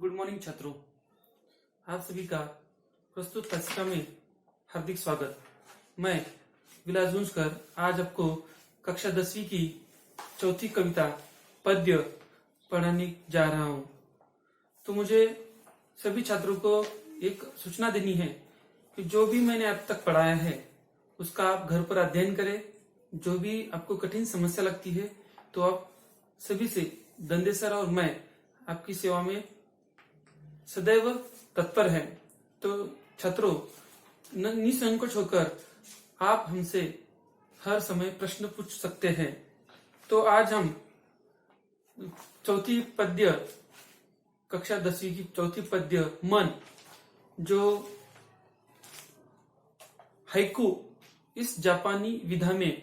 Good morning छात्रों, आप सभी का प्रस्तुत कक्षा में हार्दिक स्वागत। मैं विलास गुंजकर आज आपको कक्षा 10वीं की चौथी कविता पद्य पढ़ाने जा रहा हूं। तो मुझे सभी छात्रों को एक सूचना देनी है कि जो भी मैंने अब तक पढ़ाया है उसका आप घर पर अध्ययन करें। जो भी आपको कठिन समस्या लगती है तो आप सभी से दंदे सर और मैं आपकी सेवा में सदैव तत्पर है। तो छात्रों, निसंकोच होकर आप हमसे हर समय प्रश्न पूछ सकते हैं। तो आज हम चौथी पद्य, कक्षा 10वीं की चौथी पद्य मन, जो हाइकू इस जापानी विधा में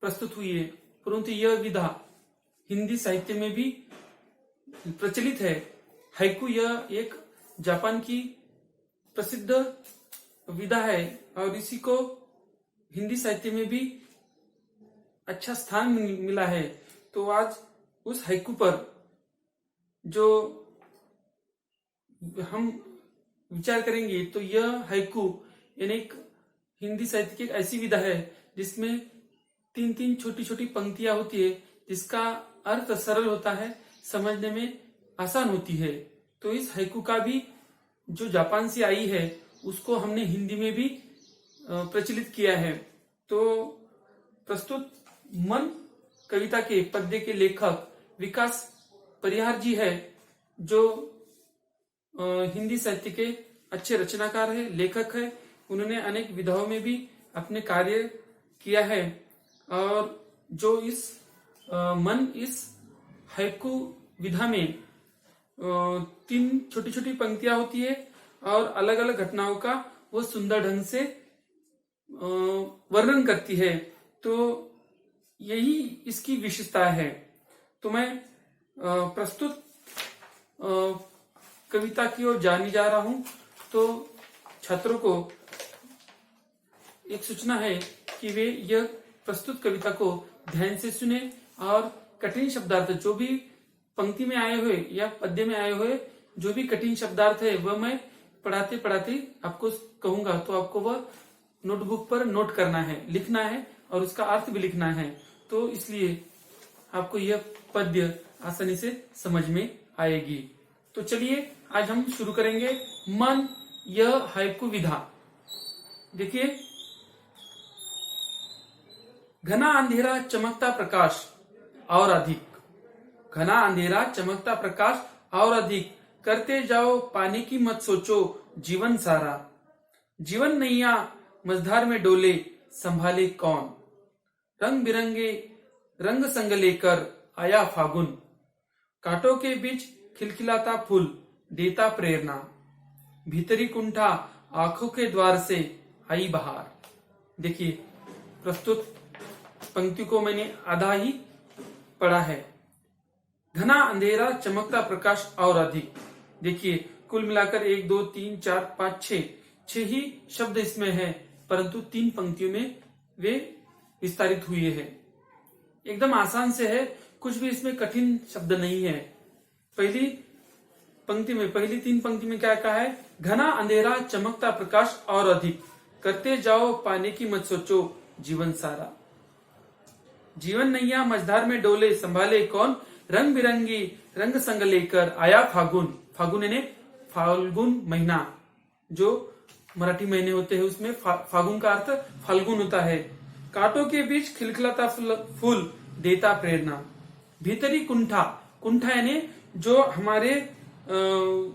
प्रस्तुत हुई है, परंतु यह विधा हिंदी साहित्य में भी प्रचलित है। हाइकू यह एक जापान की प्रसिद्ध विधा है और इसी को हिंदी साहित्य में भी अच्छा स्थान मिला है। तो आज उस हाइकू पर जो हम विचार करेंगे, तो यह हाइकू यानी एक हिंदी साहित्य की एक ऐसी विधा है जिसमें तीन तीन छोटी छोटी पंक्तियां होती है, जिसका अर्थ सरल होता है, समझने में आसान होती है। तो इस हाइकू का भी जो जापान से आई है उसको हमने हिंदी में भी प्रचलित किया है। तो प्रस्तुत मन कविता के पद्य के लेखक विकास परिहार जी है, जो हिंदी साहित्य के अच्छे रचनाकार है, लेखक है। उन्होंने अनेक विधाओं में भी अपने कार्य किया है और जो इस इस हाइकू विधा में तीन छोटी छोटी पंक्तियां होती है और अलग अलग घटनाओं का वो सुंदर ढंग से वर्णन करती है। तो यही इसकी विशेषता है। तो मैं प्रस्तुत कविता की ओर जाने जा रहा हूं। तो छात्रों को एक सूचना है कि वे यह प्रस्तुत कविता को ध्यान से सुने और कठिन शब्दार्थ, जो भी पंक्ति में आए हुए या पद्य में आए हुए जो भी कठिन शब्दार्थ है वह मैं पढ़ाते पढ़ाते आपको कहूंगा, तो आपको वह नोटबुक पर नोट करना है, लिखना है और उसका अर्थ भी लिखना है। तो इसलिए आपको यह पद्य आसानी से समझ में आएगी। तो चलिए आज हम शुरू करेंगे मन, यह हाइकू विधा। देखिए, घना अंधेरा चमकता प्रकाश और अधिक, घना अंधेरा चमकता प्रकाश और अधिक, करते जाओ पाने की मत सोचो जीवन सारा, जीवन नैया मझधार में डोले संभाले कौन, रंग बिरंगे रंग संग लेकर आया फागुन, कांटों के बीच खिलखिलाता फूल देता प्रेरणा, भीतरी कुंठा आंखों के द्वार से आई बहार। देखिए, प्रस्तुत पंक्ति को मैंने आधा ही पढ़ा है। घना अंधेरा चमकता प्रकाश और अधिक। देखिए, कुल मिलाकर 1 2 3 4 5 6 ही शब्द इसमें है, परंतु 3 पंक्तियों में वे विस्तारित हुए हैं। एकदम आसान से है, कुछ भी इसमें कठिन शब्द नहीं है। पहली 3 पंक्ति में क्या कहा है? घना अंधेरा चमकता प्रकाश और अधिक, करते जाओ पाने की मत सोचो जीवन सारा, जीवन नैया मझधार में डोले संभाले कौन, रंग बिरंगी रंग संग लेकर आया फागुन। फागुन यानी फाल्गुन महीना, जो मराठी महीने होते हैं उसमें फागुन का अर्थ फाल्गुन होता है। कांटों के बीच खिलखिलाता फूल देता प्रेरणा, भीतरी कुंठा, कुंठा यानी जो हमारे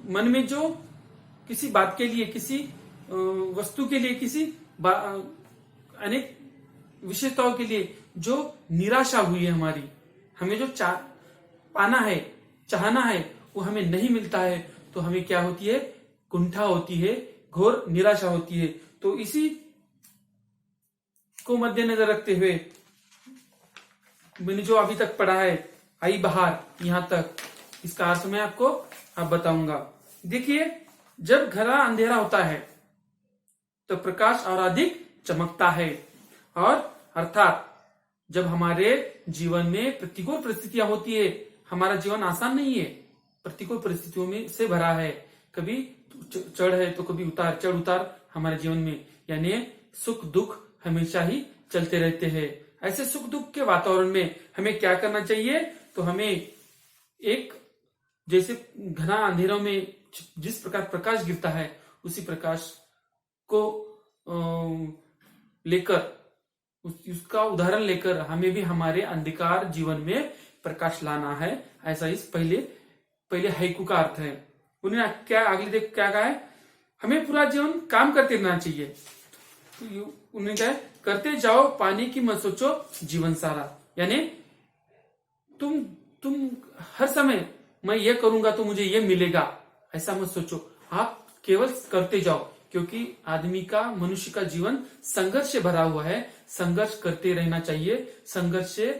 मन में जो किसी बात के लिए, किसी वस्तु के लिए, किसी अनेक विशेषताओं के लिए जो निराशा हुई है हमारी, हमें जो पाना है, चाहना है, वो हमें नहीं मिलता है, तो हमें क्या होती है? कुंठा होती है, घोर निराशा होती है। तो इसी को मद्देनजर रखते हुए मैंने जो अभी तक पढ़ा है, आई बहार, यहां तक इसका अर्थ मैं आपको अब बताऊंगा। देखिए, जब घना अंधेरा होता है तो प्रकाश और अधिक चमकता है, और अर्थात जब हमारे जीवन में प्रतिकूल परिस्थितियां होती है, हमारा जीवन आसान नहीं है, प्रतिकूल परिस्थितियों में से भरा है। कभी चढ़ है तो कभी उतार, चढ़ उतार हमारे जीवन में, यानी सुख दुख हमेशा ही चलते रहते हैं। ऐसे सुख दुख के वातावरण में हमें क्या करना चाहिए? तो हमें एक, जैसे घना अंधेरों में जिस प्रकार प्रकाश गिरता है, उसी प्रकाश को लेकर, उसका उदाहरण लेकर हमें भी हमारे अंधकार जीवन में प्रकाश लाना है। ऐसा इस पहले हाइकू का अर्थ है। उन्होंने क्या अगले देख क्या कहा है? हमें पूरा जीवन काम करते रहना चाहिए। तो उन्होंने कहा करते जाओ, पानी की मत सोचो, जीवन सारा। यानी तुम हर समय मैं ये करूंगा तो मुझे ये मिलेगा, ऐसा मत सोचो। आप केवल करते जाओ, क्योंकि आदमी का, मनुष्य का जीवन संघर्ष से भरा हुआ है। संघर्ष करते रहना चाहिए, संघर्ष से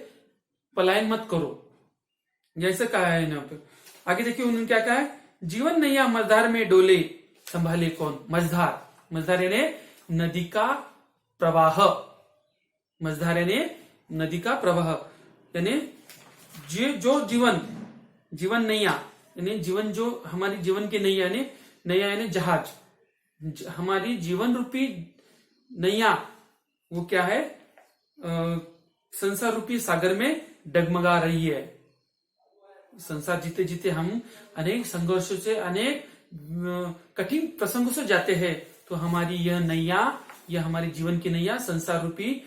पलायन मत करो, जैसे कहा है यहाँ पे। आगे देखिए उन्होंने क्या कहा है? जीवन नैया मझधार में डोले, संभाले कौन? मझधार, मझधार यानी नदी का प्रवाह। मझधार यानी नदी का प्रवाह, यानी जो जीवन नैया, यानी जीवन जो हमारी जीवन की नैया, यानी नैया यानी जहाज, हमारी जीवन रूपी नैया वो क्या है? संसार रूपी सागर में डगमगा रही है। संसार जीते जीते हम अनेक संघर्षों से, अनेक कठिन प्रसंगों से जाते हैं। तो हमारी यह नैया, यह हमारी जीवन की नैया संसार रूपी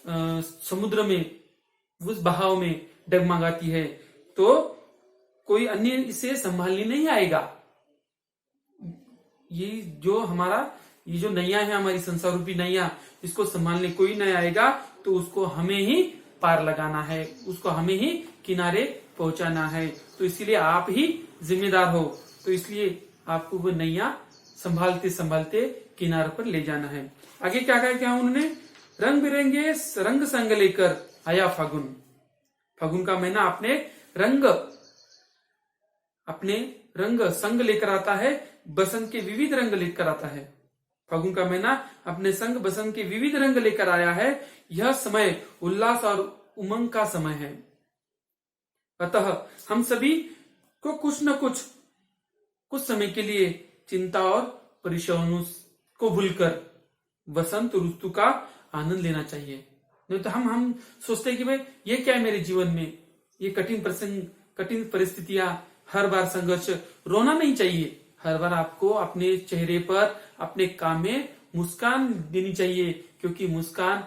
समुद्र में, उस बहाव में डगमगाती है। तो कोई अन्य इसे संभालने नहीं आएगा। ये जो नैया है, हमारी संसार रूपी नैया, इसको संभालने कोई नहीं आएगा। तो उसको हमें ही पार लगाना है, उसको हमें ही किनारे पहुंचाना है। तो इसलिए आप ही जिम्मेदार हो। तो इसलिए आपको वो नैया संभालते संभालते किनारे पर ले जाना है। आगे क्या कहा क्या उन्होंने? रंग बिरंगे रंग संग लेकर आया फागुन। फागुन का महीना अपने रंग संग लेकर आता है, बसंत के विविध रंग लेकर आता है। फागुन का महीना अपने संग बसंत के विविध रंग लेकर आया है। यह समय उल्लास और उमंग का समय है। अतः हम सभी को कुछ न कुछ समय के लिए चिंता और परेशानियों को भूलकर वसंत ऋतु का आनंद लेना चाहिए। नहीं तो हम सोचते हैं कि भाई ये क्या है मेरे जीवन में, ये कठिन प्रसंग, कठिन परिस्थितियां, हर बार संघर्ष। रोना नहीं चाहिए। हर बार आपको अपने चेहरे पर, अपने काम में मुस्कान देनी चाहिए, क्योंकि मुस्कान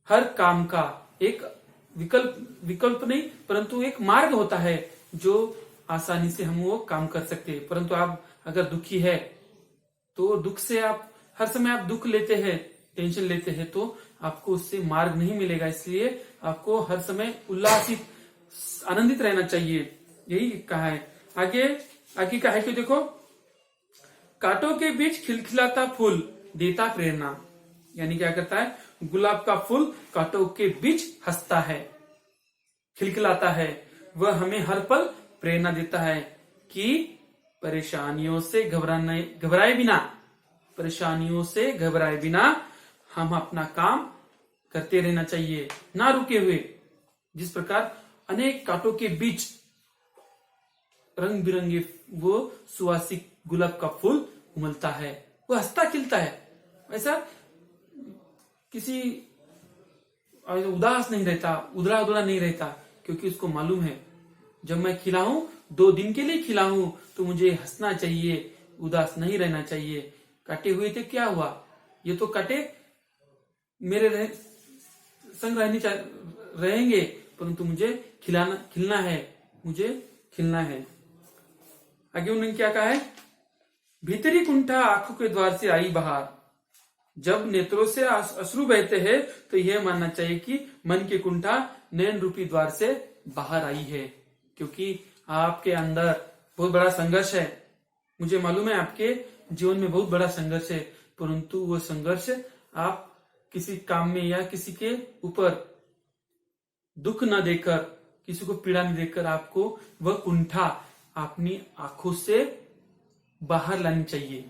हर काम का एक विकल्प नहीं, परंतु एक मार्ग होता है जो आसानी से हम वो काम कर सकते हैं। परंतु आप अगर दुखी है तो दुख से आप हर समय आप दुख लेते हैं, टेंशन लेते हैं, तो आपको उससे मार्ग नहीं मिलेगा। इसलिए आपको हर समय उल्लासित, आनंदित रहना चाहिए। यही कहा है। आगे का है कि देखो, कांटों के बीच खिलखिलाता फूल देता प्रेरणा। यानी क्या करता है? गुलाब का फूल कांटों के बीच हंसता है, खिलखिलाता है। वह हमें हर पल प्रेरणा देता है कि परेशानियों से घबराए बिना हम अपना काम करते रहना चाहिए, ना रुके हुए। जिस प्रकार अनेक कांटों के बीच रंग बिरंगे वो सुवासिक गुलाब का फूल उमलता है, वो हंसता खिलता है। ऐसा किसी उदास नहीं रहता, उधड़ा उधड़ा नहीं रहता, क्योंकि उसको मालूम है जब मैं खिला हूं, 2 दिन के लिए खिला हूं, तो मुझे हंसना चाहिए, उदास नहीं रहना चाहिए। काटे हुए थे, क्या हुआ? ये तो काटे मेरे संग रहेंगे, परंतु मुझे खिलना है, मुझे खिलना है। आगे उन्होंने क्या कहा है? भीतरी कुंठा आंखों के द्वार से आई बहार। जब नेत्रों से अश्रु बहते हैं तो यह मानना चाहिए कि मन की कुंठा नयन रूपी द्वार से बाहर आई है, क्योंकि आपके अंदर बहुत बड़ा संघर्ष है। मुझे मालूम है आपके जीवन में बहुत बड़ा संघर्ष है, परंतु वो संघर्ष आप किसी काम में या किसी के ऊपर दुख न देकर, किसी को पीड़ा नहीं देकर, आपको वह कुंठा अपनी आंखों से बाहर लानी चाहिए।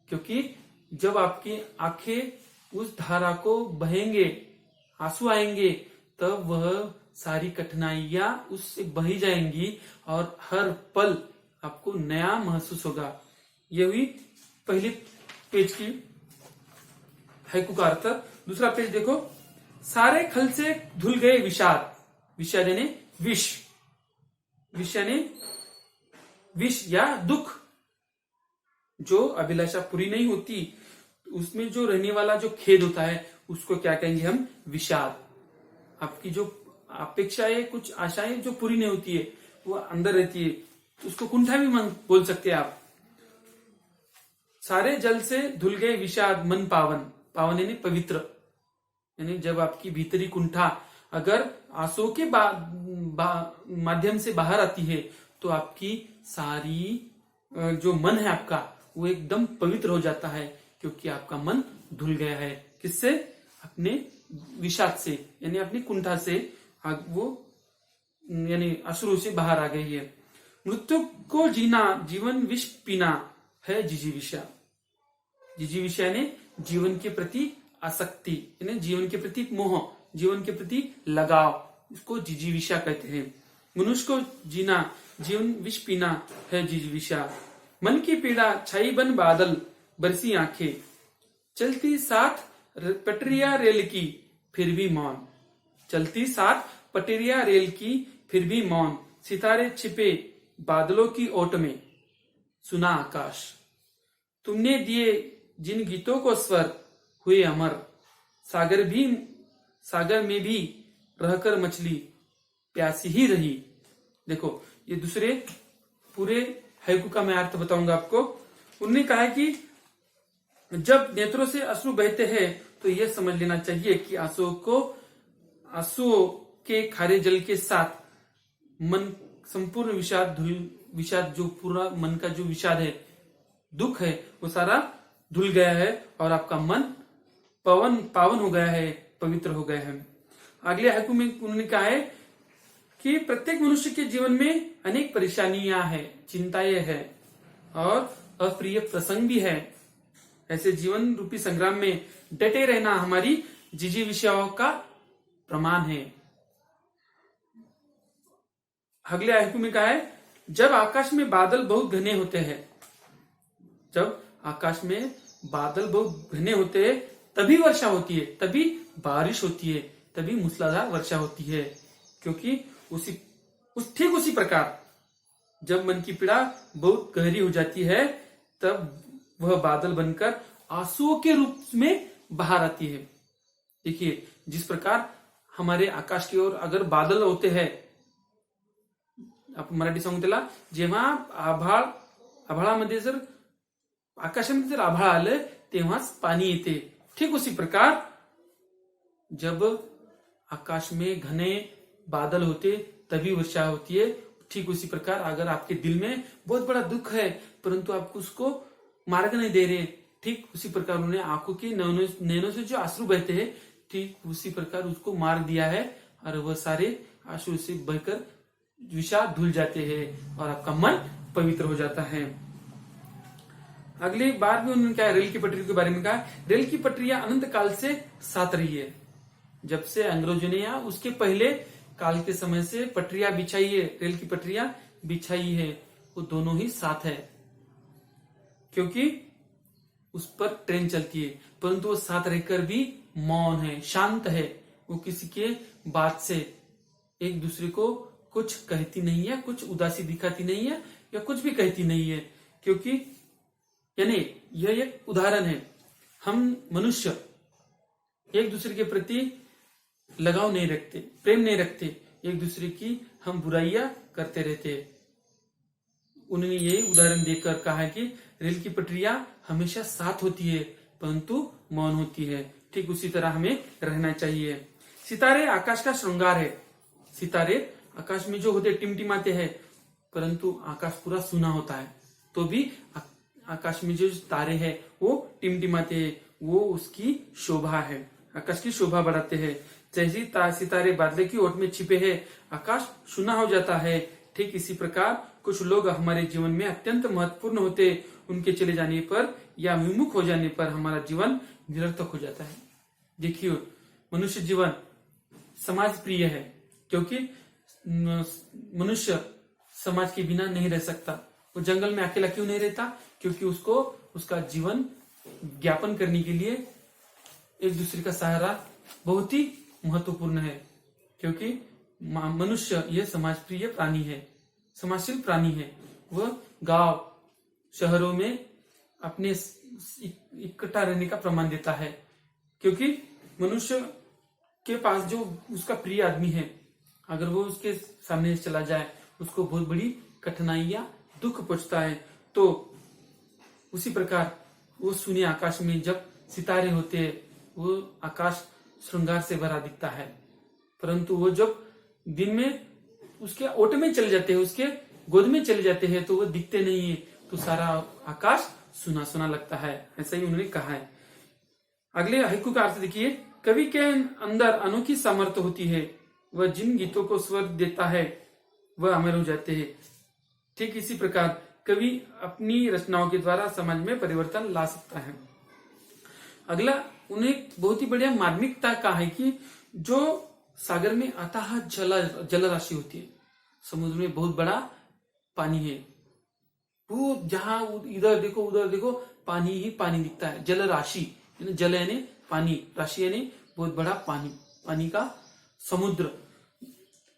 क्योंकि जब आपकी आंखें उस धारा को बहेंगे, आंसू आएंगे, तब वह सारी कठिनाइयां उससे बही जाएंगी और हर पल आपको नया महसूस होगा। ये हुई पहले पेज की हाइकू का अर्थ। दूसरा पेज देखो, सारे खल से धुल गए विषाद। विषाद यानी विष, विष यानी विष या दुख। जो अभिलाषा पूरी नहीं होती उसमें जो रहने वाला जो खेद होता है उसको क्या कहेंगे हम? विषाद। आपकी जो अपेक्षाएं, कुछ आशाएं जो पूरी नहीं होती है वो अंदर रहती है, तो उसको कुंठा भी मन बोल सकते हैं आप। सारे जल से धुल गए विषाद मन पावन। पावन यानी पवित्र, यानी जब आपकी भीतरी कुंठा अगर आंसुओं के माध्यम से बाहर आती है तो आपकी सारी जो मन है आपका वो एकदम पवित्र हो जाता है, क्योंकि आपका मन धुल गया है। किससे? अपने विषाद से, यानी अपनी कुंठा से वो यानी अश्रु से बाहर आ गई है। मृत्यु को जीना जीवन विष पीना है जिजीविषा। जिजीविषा यानी जीवन के प्रति आसक्ति, यानी जीवन के प्रति मोह, जीवन के प्रति लगाव, इसको जिजीविषा कहते हैं। मनुष्य को जीना जीवन विष पीना है जिजीविषा। मन की पीड़ा छाई बन बादल बरसी आंखें, चलती साथ पटरिया रेल की फिर भी मौन। चलती साथ पटरिया रेल की फिर भी मौन, सितारे छिपे बादलों की ओट में सुना आकाश। तुमने दिए जिन गीतों को स्वर हुए अमर, सागर में भी रहकर मछली प्यासी ही रही। देखो ये दूसरे पूरे हाइकू का मैं अर्थ बताऊंगा आपको। उन्होंने कहा कि जब नेत्रों से अश्रु बहते हैं तो यह समझ लेना चाहिए कि आंसुओं के खारे जल के साथ मन संपूर्ण विषाद जो पूरा मन का जो विषाद है, दुख है, वो सारा धुल गया है और आपका मन पावन हो गया है, पवित्र हो गया है। अगले हाइकू में उन्होंने कहा है कि प्रत्येक मनुष्य के जीवन में अनेक परेशानियां हैं, चिंताएं हैं और अप्रिय प्रसंग भी है। ऐसे जीवन रूपी संग्राम में डटे रहना हमारी जिजीविषाओं का प्रमाण है। अगले हाइकू में कहा है, जब आकाश में बादल बहुत घने होते हैं, जब आकाश में बादल बहुत घने होते हैं तभी वर्षा होती है, तभी बारिश होती है, तभी मूसलाधार वर्षा होती है। क्योंकि ठीक उसी प्रकार जब मन की पीड़ा बहुत गहरी हो जाती है तब वह बादल बनकर आंसुओं के रूप में बाहर आती है। देखिए जिस प्रकार हमारे आकाश की ओर अगर बादल होते हैं, आपण मराठी सांगू त्याला, जेव्हा आभाळामध्ये जर आकाशामध्ये जर आभाळ आलं तेव्हाच पाणी येते। ठीक उसी प्रकार जब आकाश में घने बादल होते तभी वर्षा होती है। ठीक उसी प्रकार अगर आपके दिल में बहुत बड़ा दुख है परंतु आप उसको मार्ग नहीं दे रहे, ठीक उसी प्रकार उन्होंने आंखों के नैनों से जो अश्रु बहते हैं ठीक उसी प्रकार उसको मार दिया है और वह सारे अश्रु से बहकर विषाद धुल जाते हैं और आपका मन पवित्र हो जाता है। अगली बार भी उन्होंने क्या रेल की पटरी के बारे में कहा, रेल की पटरियां अनंत काल से साथ रही है। जब से अंग्रेजों ने या उसके पहले काल के समय से पटरियां बिछाई है, रेल की पटरियां बिछाई है, वो दोनों ही साथ है क्योंकि उस पर ट्रेन चलती है, परंतु वो साथ रहकर भी मौन है, शांत है। वो किसी के बात से एक दूसरे को कुछ कहती नहीं है, कुछ उदासी दिखाती नहीं है या कुछ भी कहती नहीं है। क्योंकि यानी यह एक उदाहरण है, हम मनुष्य एक दूसरे के प्रति लगाव नहीं रखते, प्रेम नहीं रखते, एक दूसरे की हम बुराइयां करते रहते। उन्होंने ये उदाहरण देकर कहा है कि रेल की पटरियां हमेशा साथ होती है परंतु मौन होती है। ठीक उसी तरह हमें रहना चाहिए। सितारे आकाश का श्रृंगार है। सितारे आकाश में जो होते टिमटिमाते हैं परंतु आकाश पूरा सुना होता है तो भी आकाश में जो तारे हैं वो टिमटिमाते हैं, वो उसकी शोभा है, आकाश की शोभा बढ़ाते हैं। जैसे सितारे बादल की ओट में छिपे हैं, आकाश सुना हो जाता है। ठीक इसी प्रकार कुछ लोग हमारे जीवन में अत्यंत महत्वपूर्ण होते, उनके चले जाने पर या विमुख हो जाने पर हमारा जीवन निरर्थक हो जाता है। देखिए मनुष्य जीवन समाज प्रिय है क्योंकि मनुष्य समाज के बिना नहीं रह सकता। वो जंगल में अकेला क्यों नहीं रहता? क्योंकि उसको उसका जीवन ज्ञापन करने के लिए एक दूसरे का सहारा बहुत ही महत्वपूर्ण है। क्योंकि मनुष्य यह समाज प्रिय प्राणी है, समाजशील प्राणी है। वह गांव शहरों में अपने इकट्ठा रहने का प्रमाण देता है। क्योंकि मनुष्य के पास जो उसका प्रिय आदमी है, अगर वो उसके सामने चला जाए, उसको बहुत बड़ी कठिनाइयां, दुख पहुंचता है। तो उसी प्रकार वो शून्य आकाश में जब सितारे होते हैं, वो आकाश श्रृंगार से भरा दिखता है। परंतु वो जब दिन में उसके ओट में चले जाते हैं, उसके गोद में चले जाते हैं, तो वो दिखते नहीं है, तो सारा आकाश सुना सुना लगता है। ऐसा ही उन्होंने कहा है। अगले हाइकू का अर्थ देखिए, कवि के अंदर अनोखी सामर्थ्य होती है, वह जिन गीतों को स्वर देता है वह अमर हो जाते हैं। ठीक इसी प्रकार कवि अपनी रचनाओं के द्वारा समाज में परिवर्तन ला सकता है। अगला उन्हें बहुत ही बढ़िया मार्मिकता का है कि जो सागर में अथाह जल राशि होती है, समुद्र में बहुत बड़ा पानी है, वो जहां इधर देखो उधर देखो पानी ही पानी दिखता है। जल राशि, जल यानी पानी, राशि यानी बहुत बड़ा पानी, पानी का समुद्र,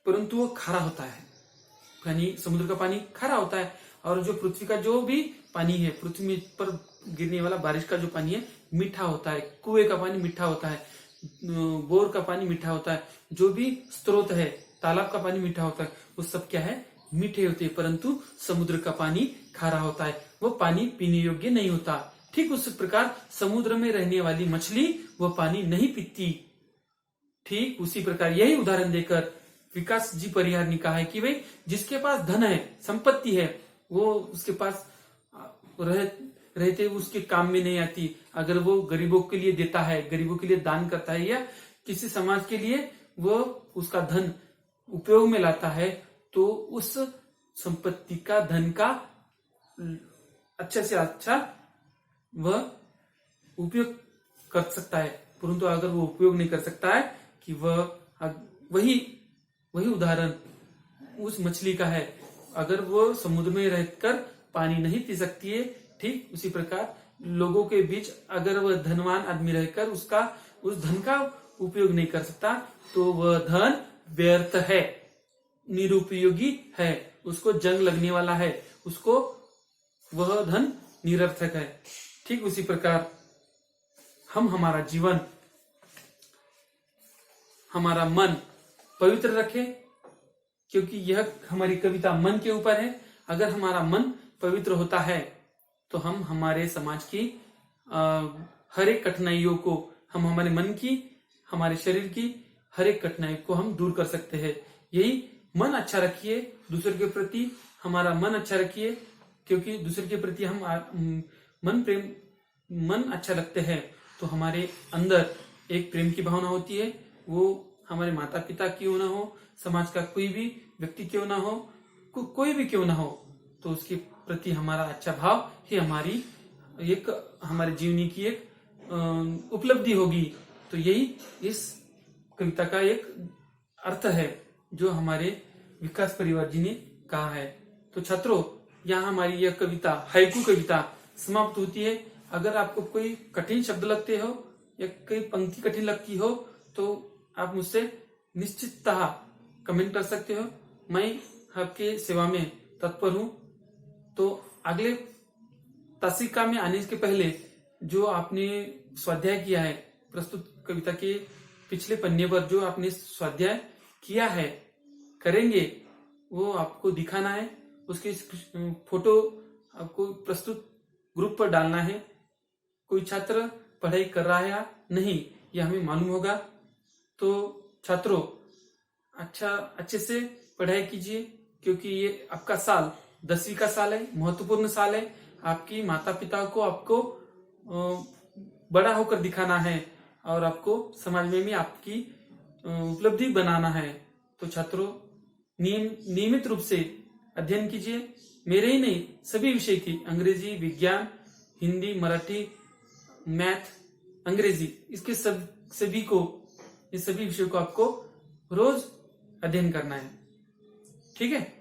परंतु वो खारा होता है। यानी समुद्र का पानी खारा होता है, और जो पृथ्वी का जो भी पानी है, पृथ्वी पर गिरने वाला बारिश का जो पानी है मीठा होता है। कुएं का पानी मीठा होता है, बोर का पानी मीठा होता है, जो भी स्रोत है, तालाब का पानी मीठा होता है, वो सब क्या है? मीठे होते हैं। परंतु समुद्र का पानी खारा होता है, वो पानी पीने योग्य नहीं होता। ठीक उस प्रकार समुद्र में रहने वाली मछली वो पानी नहीं पीती। ठीक उसी प्रकार यही उदाहरण देकर विकास जी परिहार ने कहा है कि भाई जिसके पास धन है, संपत्ति है, वो उसके पास रहते उसके काम में नहीं आती। अगर वो गरीबों के लिए देता है, गरीबों के लिए दान करता है, या किसी समाज के लिए वो उसका धन उपयोग में लाता है, तो उस संपत्ति का, धन का अच्छा से अच्छा वह उपयोग कर सकता है। परंतु अगर वो उपयोग नहीं कर सकता है कि वह वही उदाहरण उस मछली का है, अगर वो समुद्र में रहकर पानी नहीं पी सकती है, ठीक उसी प्रकार लोगों के बीच अगर वह धनवान आदमी रहकर उस धन का उपयोग नहीं कर सकता, तो वह धन व्यर्थ है, निरुपयोगी है, उसको जंग लगने वाला है, उसको वह धन निरर्थक है। ठीक उसी प्रकार हम हमारा जीवन, हमारा मन पवित्र रखें, क्योंकि यह हमारी कविता मन के ऊपर है। अगर हमारा मन पवित्र होता है तो हम हमारे समाज की हर एक कठिनाइयों को, हम हमारे मन की, हमारे शरीर की हर एक कठिनाई को हम दूर कर सकते हैं। यही मन अच्छा रखिए, दूसरे के प्रति हमारा मन अच्छा रखिए, क्योंकि दूसरे के प्रति हम मन अच्छा रखते हैं तो हमारे अंदर एक प्रेम की भावना होती है। वो हमारे माता पिता क्यों ना हो, समाज का कोई भी व्यक्ति क्यों ना हो, कोई भी क्यों ना हो, तो उसके प्रति हमारा अच्छा भाव ही हमारे जीवनी की एक उपलब्धि होगी। तो यही इस कविता का एक अर्थ है जो हमारे विकास परिवार जी ने कहा है। तो छात्रों, यहाँ हमारी यह कविता, हाइकू कविता समाप्त होती है। अगर आपको कोई कठिन शब्द लगते हो या कोई पंक्ति कठिन लगती हो तो आप मुझसे निश्चिततः कमेंट कर सकते हो। मैं आपके सेवा में तत्पर हूं। तो अगले तासिका में आने के पहले जो आपने स्वाध्याय किया है, प्रस्तुत कविता के पिछले पन्ने पर जो आपने स्वाध्याय किया है, करेंगे, वो आपको दिखाना है। उसके फोटो आपको प्रस्तुत ग्रुप पर डालना है। कोई छात्र पढ़ाई कर रहा है या नहीं, यह हमें मालूम होगा। तो छात्रों, अच्छे से पढ़ाई कीजिए, क्योंकि ये आपका साल 10वीं का साल है, महत्वपूर्ण साल है। आपकी माता पिता को आपको बड़ा होकर दिखाना है और आपको समाज में भी आपकी उपलब्धि बनाना है। तो छात्रों, नियमित रूप से अध्ययन कीजिए। मेरे ही नहीं, सभी विषय की, अंग्रेजी, विज्ञान, हिंदी, मराठी, मैथ, अंग्रेजी, इसके सभी विषयों को आपको रोज अध्ययन करना है। ठीक है।